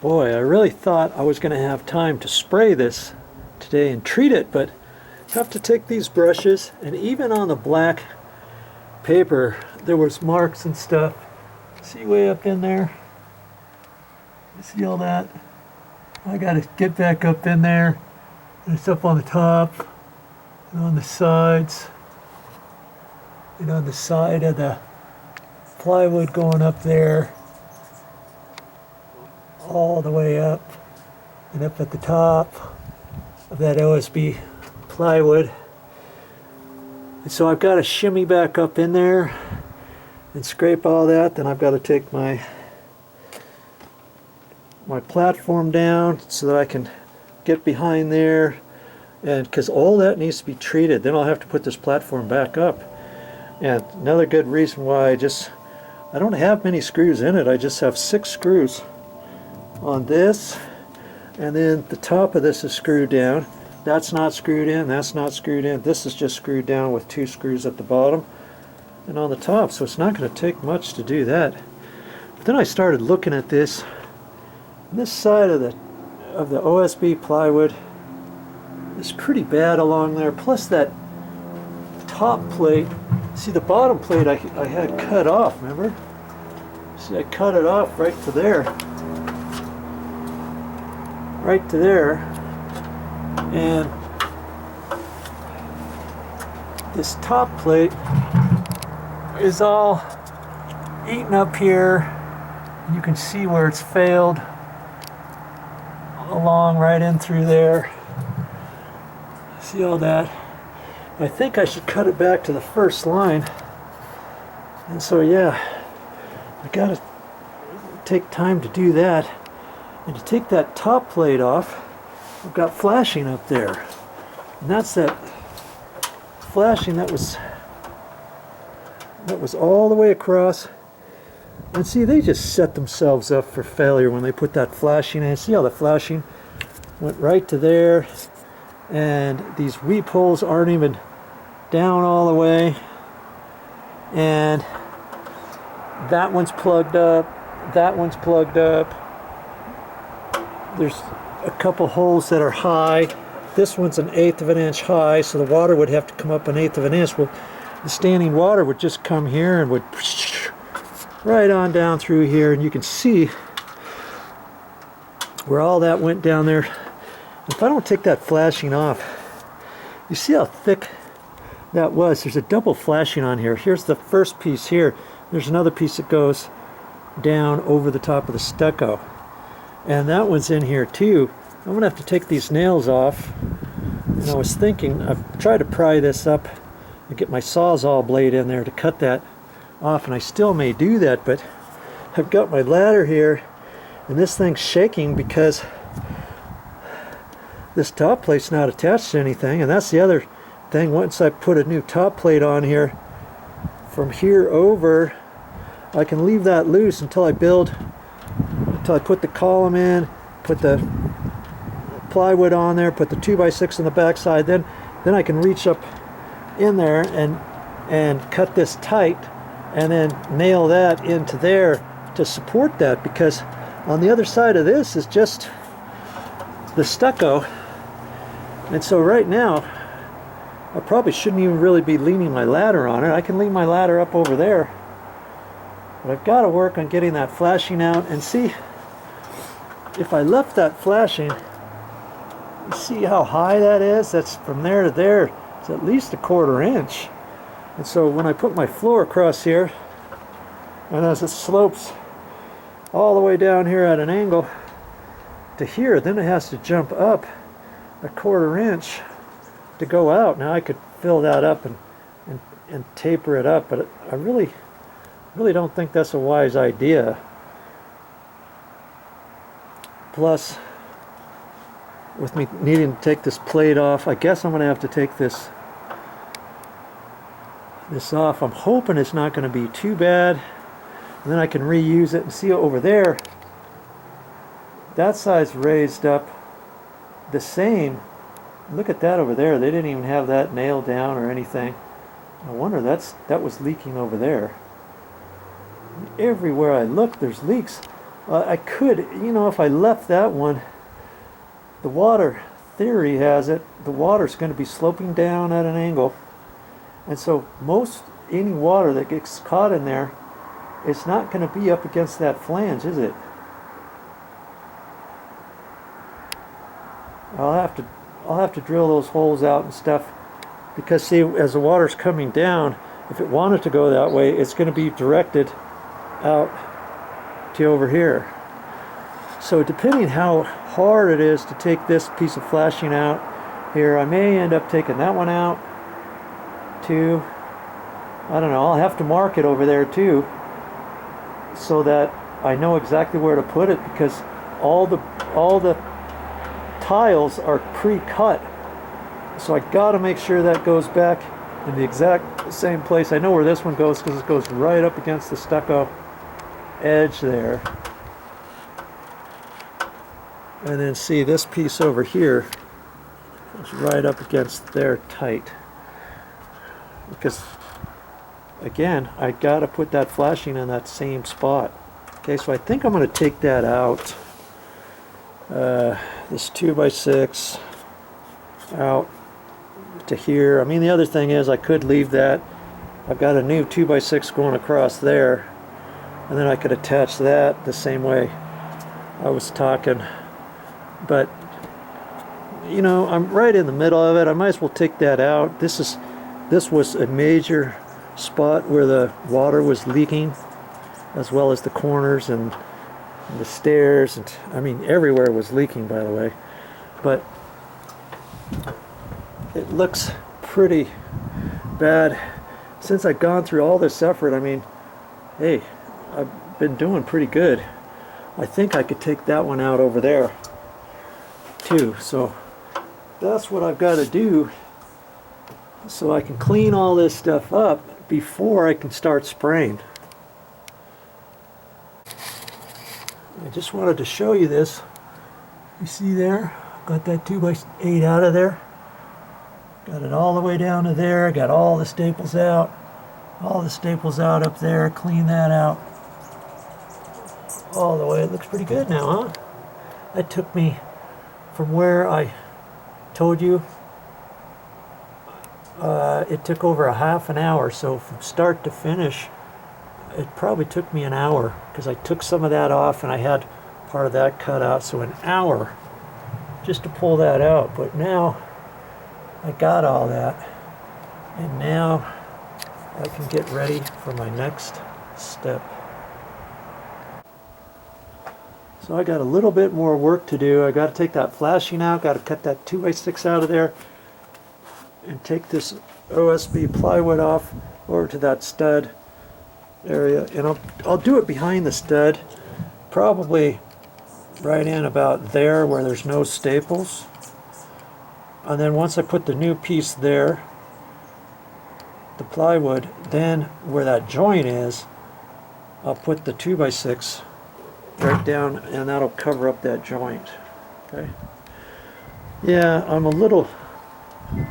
Boy, I really thought I was going to have time to spray this today and treat it, but I have to take these brushes, and even on the black paper there was marks and stuff. See way up in there? You see all that? I got to get back up in there. And it's up on the top and on the sides and on the side of the plywood going up there, all the way up and up at the top of that OSB plywood. And so I've got to shimmy back up in there and scrape all that. Then I've got to take my platform down so that I can get behind there, and because all that needs to be treated, then I'll have to put this platform back up. And another good reason why I don't have many screws in it. I just have 6 screws on this, and then the top of this is screwed down. That's not screwed in, that's not screwed in. This is just screwed down with 2 screws at the bottom and on the top, so it's not going to take much to do that. But then I started looking at this, and this side of the OSB plywood is pretty bad along there, plus that top plate. See, the bottom plate I had cut off, remember? See, I cut it off right to there. Right to there. And this top plate is all eaten up here. You can see where it's failed along right in through there. See all that? I think I should cut it back to the first line. And so yeah, I gotta take time to do that. And to take that top plate off, I've got flashing up there. And that's that flashing that was all the way across. And see, they just set themselves up for failure when they put that flashing in. See how the flashing went right to there, and these weep holes aren't even down all the way, and that one's plugged up, that one's plugged up. There's a couple holes that are high. This one's 1/8 of an inch high, so the water would have to come up 1/8 of an inch. Well, the standing water would just come here and would right on down through here, and you can see where all that went down there. If I don't take that flashing off, you see how thick that was. There's a double flashing on here. Here's the first piece here. There's another piece that goes down over the top of the stucco, and that one's in here too. I'm gonna have to take these nails off. And I was thinking, I've tried to pry this up and get my Sawzall blade in there to cut that off, and I still may do that, but I've got my ladder here and this thing's shaking because this top plate's not attached to anything. And that's the other thing. Once I put a new top plate on here, from here over I can leave that loose until I put the column in, put the plywood on there, put the 2x6 on the back side. Then I can reach up in there and cut this tight, and then nail that into there to support that, because on the other side of this is just the stucco. And so right now I probably shouldn't even really be leaning my ladder on it. I can lean my ladder up over there, but I've got to work on getting that flashing out. And see, if I left that flashing, you see how high that is? That's from there to there. It's at least 1/4 inch. And so when I put my floor across here, and as it slopes all the way down here at an angle to here, then it has to jump up 1/4 inch to go out. Now I could fill that up and taper it up, but I really don't think that's a wise idea. Plus, with me needing to take this plate off, I guess I'm going to have to take this off. I'm hoping it's not going to be too bad, and then I can reuse it. And see over there, that side's raised up the same. Look at that over there. They didn't even have that nailed down or anything. I wonder that was leaking over there. Everywhere I look, there's leaks. I could, you know, if I left that one, the water theory has it, the water's going to be sloping down at an angle. And so any water that gets caught in there, it's not going to be up against that flange, is it? I'll have to drill those holes out and stuff, because see, as the water's coming down, if it wanted to go that way, it's going to be directed out to over here. So depending how hard it is to take this piece of flashing out here, I may end up taking that one out too. I don't know, I'll have to mark it over there too, so that I know exactly where to put it, because all the tiles are pre-cut. So I got to make sure that goes back in the exact same place. I know where this one goes because it goes right up against the stucco edge there. And then see, this piece over here is right up against there tight. Because again, I got to put that flashing in that same spot. Okay, so I think I'm going to take that out. This 2x6 out to here. I mean, the other thing is I could leave that. I've got a new 2x6 going across there, and then I could attach that the same way I was talking. But you know, I'm right in the middle of it. I might as well take that out. This was a major spot where the water was leaking, as well as the corners and the stairs, and I mean everywhere was leaking, by the way. But it looks pretty bad. Since I've gone through all this effort, I mean, hey, I've been doing pretty good. I think I could take that one out over there too. So that's what I've got to do, so I can clean all this stuff up before I can start spraying. I just wanted to show you this. You see there? Got that 2x8 out of there. Got it all the way down to there. Got all the staples out. All the staples out up there. Clean that out. All the way. It looks pretty good now, huh? That took me from where I told you. It took over a half an hour. So from start to finish, it probably took me an hour, because I took some of that off and I had part of that cut out. So an hour just to pull that out. But now I got all that, and now I can get ready for my next step. So I got a little bit more work to do. I got to take that flashing out, got to cut that 2x6 out of there, and take this OSB plywood off over to that stud area, and I'll do it behind the stud, probably right in about there where there's no staples. And then once I put the new piece there, the plywood, then where that joint is, I'll put the 2x6 right down, and that'll cover up that joint. Okay. Yeah, I'm a little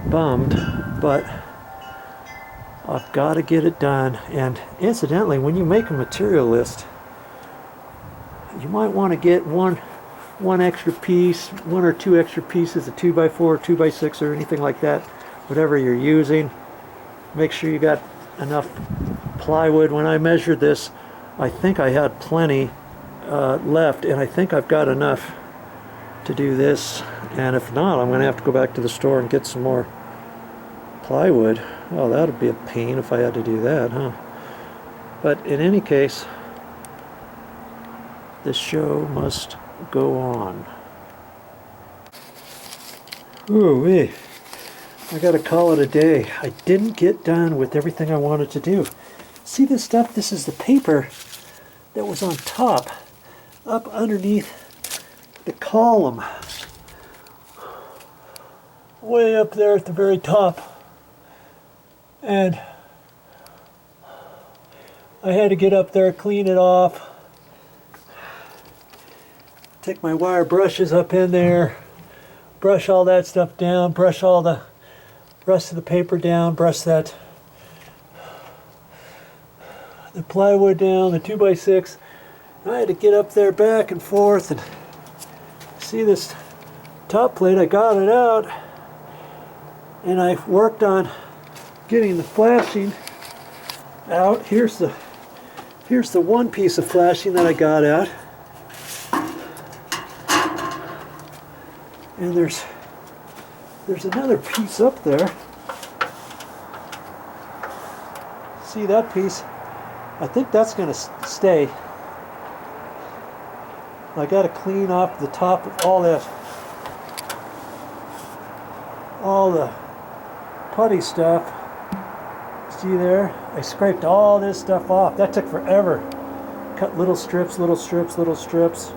bummed, but I've got to get it done. And incidentally, when you make a material list, you might want to get one extra piece, one or two extra pieces of 2x4, 2x6, or anything like that, whatever you're using. Make sure you got enough plywood. When I measured this, I think I had plenty left, and I think I've got enough to do this. And if not, I'm going to have to go back to the store and get some more plywood. Oh, that would be a pain if I had to do that, huh? But in any case, the show must go on. Ooh-wee. I gotta call it a day. I didn't get done with everything I wanted to do. See this stuff? This is the paper that was on top, up underneath the column, way up there at the very top. And I had to get up there, clean it off, take my wire brushes up in there, brush all that stuff down, brush all the rest of the paper down, brush that, the plywood down, the 2x6, I had to get up there back and forth, and see this top plate, I got it out, and I worked on getting the flashing out. Here's the one piece of flashing that I got out, and there's another piece up there. See that piece? I think that's going to stay. I got to clean off the top of all the putty stuff. See there? I scraped all this stuff off. That took forever. Cut little strips, little strips, little strips,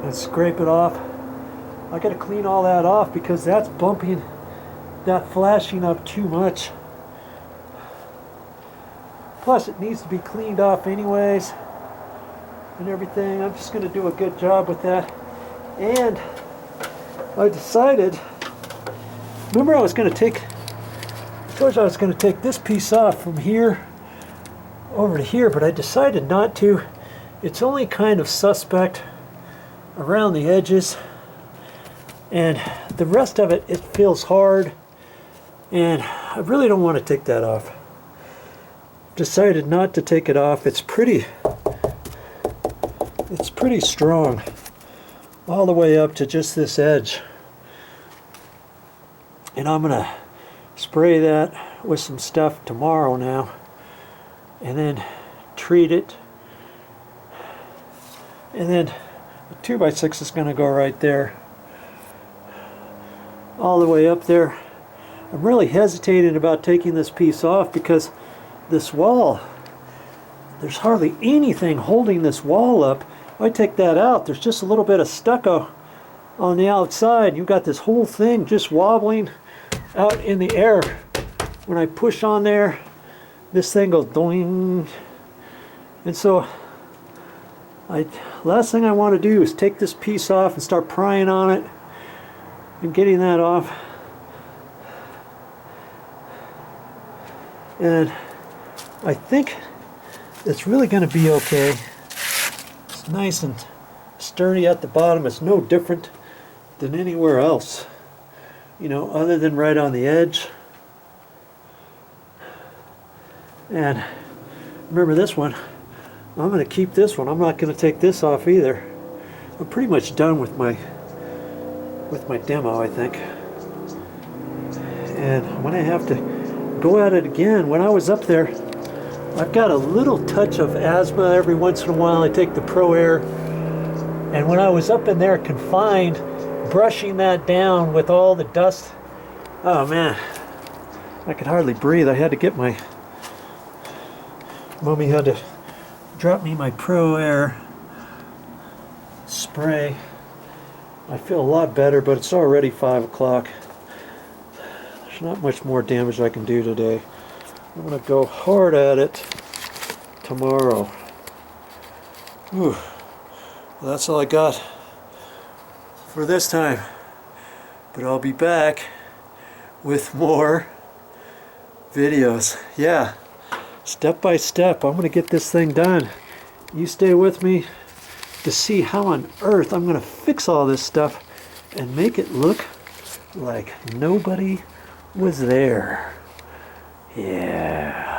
and scrape it off. I got to clean all that off because that's bumping that flashing up too much. Plus it needs to be cleaned off anyways and everything. I'm just going to do a good job with that. And I decided, remember I was going to take, I told you I was going to take this piece off from here over to here, but I decided not to. It's only kind of suspect around the edges, and the rest of it, it feels hard, and I really don't want to take that off. Decided not to take it off. It's pretty strong all the way up to just this edge, and I'm gonna spray that with some stuff tomorrow now, and then treat it, and then the 2x6 is going to go right there all the way up there. I'm really hesitating about taking this piece off because this wall, there's hardly anything holding this wall up. If I take that out, there's just a little bit of stucco on the outside. You've got this whole thing just wobbling out in the air. When I push on there, this thing goes doing. And so last thing I want to do is take this piece off and start prying on it and getting that off. And I think it's really going to be okay. It's nice and sturdy at the bottom. It's no different than anywhere else, you know, other than right on the edge. And remember this one, I'm going to keep this one. I'm not going to take this off either. I'm pretty much done with my demo, I think. And I'm going to have to go at it again. When I was up there, I've got a little touch of asthma every once in a while. I take the Pro Air, and when I was up in there confined, brushing that down with all the dust, oh man, I could hardly breathe. I had to get my, Mommy had to drop me my Pro Air spray. I feel a lot better, but it's already 5 o'clock. There's not much more damage I can do today. I'm going to go hard at it tomorrow. Whew. Well, that's all I got for this time. But I'll be back with more videos. Yeah, step by step, I'm going to get this thing done. You stay with me to see how on earth I'm going to fix all this stuff and make it look like nobody was there. Yeah.